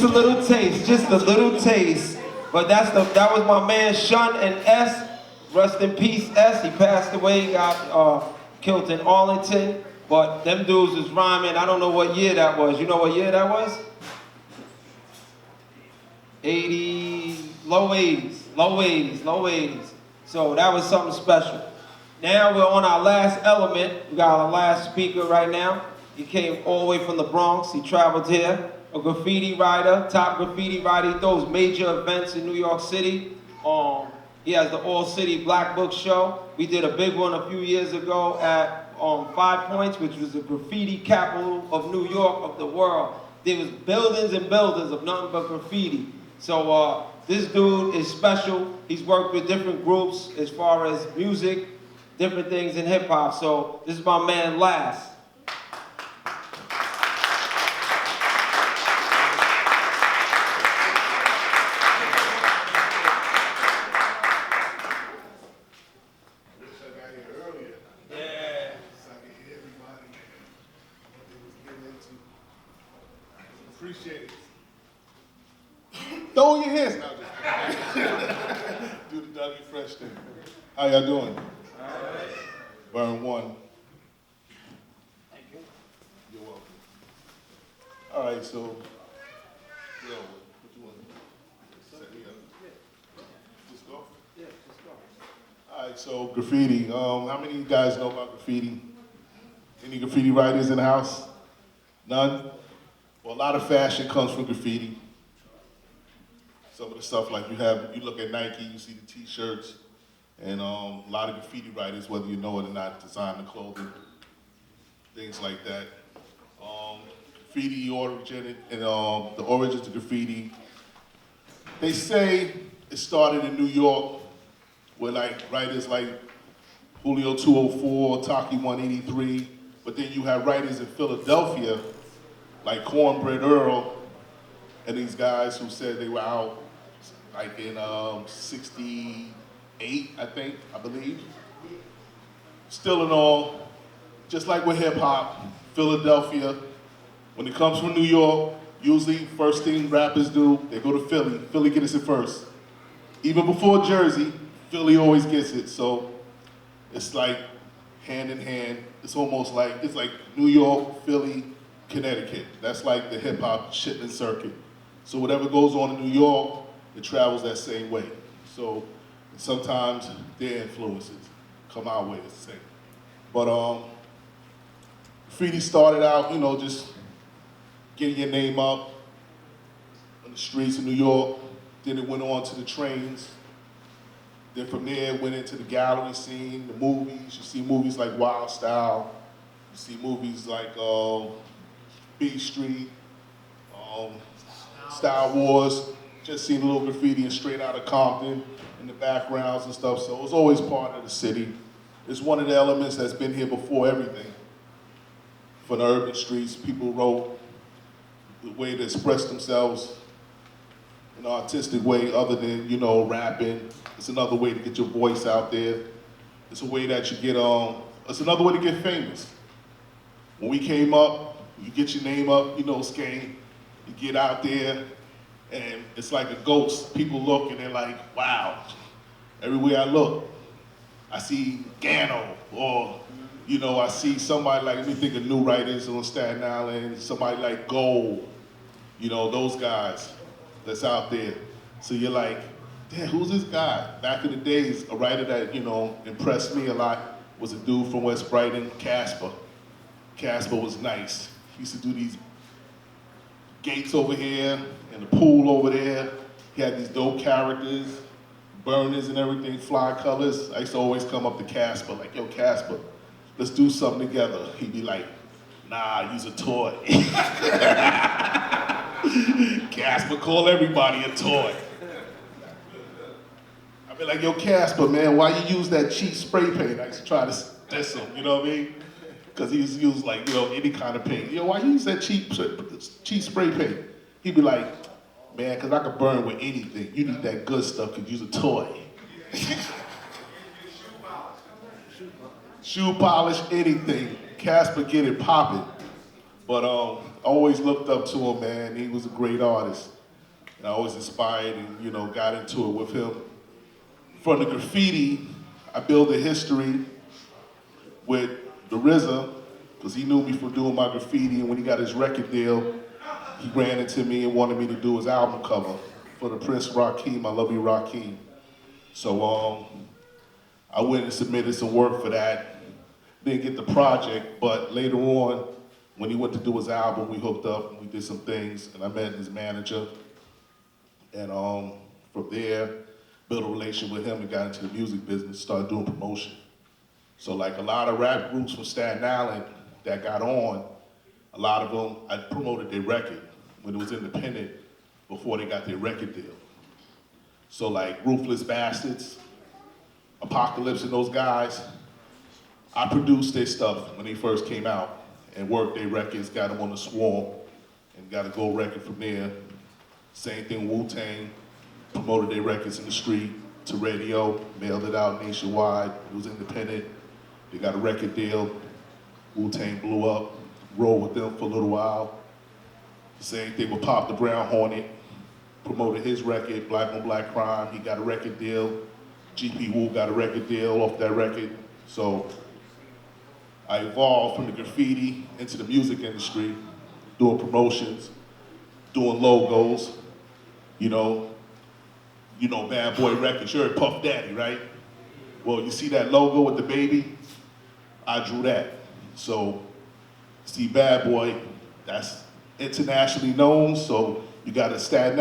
a little taste, just a little taste. But that was my man Shun and S. Rest in peace, S. He passed away, got killed in Arlington. But them dudes was rhyming. I don't know what year that was. You know what year that was? 80, low 80s, low 80s, low 80s. So that was something special. Now we're on our last element. We got our last speaker right now. He came all the way from the Bronx. He traveled here. A graffiti writer, top graffiti writer. He throws major events in New York City. He has the All City Black Book Show. We did a big one a few years ago at 5 Points, which was the graffiti capital of New York, of the world. There was buildings and buildings of nothing but graffiti. So this dude is special. He's worked with different groups as far as music, different things in hip hop. So this is my man Last. Appreciate it. Throw your hands now. Do the Dougie Fresh thing. How y'all doing? Burn one. Thank you. You're welcome. All right, so, yo, what you want? Set me up. Just go? Yeah, just go. All right, so graffiti. How many of you guys know about graffiti? Any graffiti writers in the house? None? Well, a lot of fashion comes from graffiti. Some of the stuff like you look at Nike, you see the t-shirts, and a lot of graffiti writers, whether you know it or not, design the clothing, things like that. Graffiti originated, and the origins of graffiti, they say it started in New York, where like writers like Julio 204, Taki 183, but then you have writers in Philadelphia, like Cornbread Earl, and these guys who said they were out like in 68, I believe. Still in all, just like with hip hop, Philadelphia, when it comes from New York, usually first thing rappers do, they go to Philly. Philly gets it first. Even before Jersey, Philly always gets it. So it's like hand in hand. It's almost like, it's like New York, Philly, Connecticut. That's like the hip hop shipment circuit. So whatever goes on in New York, it travels that same way. So sometimes their influences come our way the same. But graffiti started out, you know, just getting your name up on the streets of New York. Then it went on to the trains. Then from there, it went into the gallery scene, the movies. You see movies like Wild Style. You see movies like B Street, Star Wars, just seen a little graffiti and Straight Outta Compton in the backgrounds and stuff, so it was always part of the city. It's one of the elements that's been here before everything. For the urban streets, people wrote the way to express themselves in an artistic way other than, you know, rapping. It's another way to get your voice out there. It's a way that you get it's another way to get famous. When we came up, you get your name up, you know, Skane, you get out there, and it's like a ghost. People look and they're like, wow. Everywhere I look, I see Gano, or, you know, I see somebody like, let me think of new writers on Staten Island, somebody like Gold, you know, those guys that's out there. So you're like, damn, who's this guy? Back in the days, a writer that, you know, impressed me a lot was a dude from West Brighton, Casper. Casper was nice. He used to do these gates over here and the pool over there. He had these dope characters, burners and everything, fly colors. I used to always come up to Casper, like, yo, Casper, let's do something together. He'd be like, nah, use a toy. Casper, call everybody a toy. I'd be like, yo, Casper, man, why you use that cheap spray paint? I used to try to diss him, you know what I mean? Because he used to use like, you know, any kind of paint. Yo, why you use that cheap spray paint? He'd be like, man, because I could burn with anything. You need that good stuff, could use a toy. Shoe polish, anything. Casper get it popping. But I always looked up to him, man. He was a great artist. And I always inspired and, got into it with him. From the graffiti, I built a history with the RZA, because he knew me from doing my graffiti, and when he got his record deal, he ran into me and wanted me to do his album cover for the Prince Rakeem, I Love You Rakeem. So I went and submitted some work for that. Didn't get the project, but later on, when he went to do his album, we hooked up and we did some things, and I met his manager. And from there, built a relationship with him and got into the music business, started doing promotion. So like a lot of rap groups from Staten Island that got on, a lot of them, I promoted their record when it was independent before they got their record deal. So like Ruthless Bastards, Apocalypse and those guys, I produced their stuff when they first came out and worked their records, got them on the Swarm, and got a gold record from there. Same thing with Wu-Tang, promoted their records in the street to radio, mailed it out nationwide, it was independent. They got a record deal, Wu-Tang blew up, rolled with them for a little while. Same thing with Pop the Brown Hornet, promoted his record, Black on Black Crime, he got a record deal. GP Wu got a record deal off that record. So I evolved from the graffiti into the music industry, doing promotions, doing logos, Bad Boy Records, you heard Puff Daddy, right? Well, you see that logo with the baby? I drew that. So, see Bad Boy, that's internationally known, so you got a Staten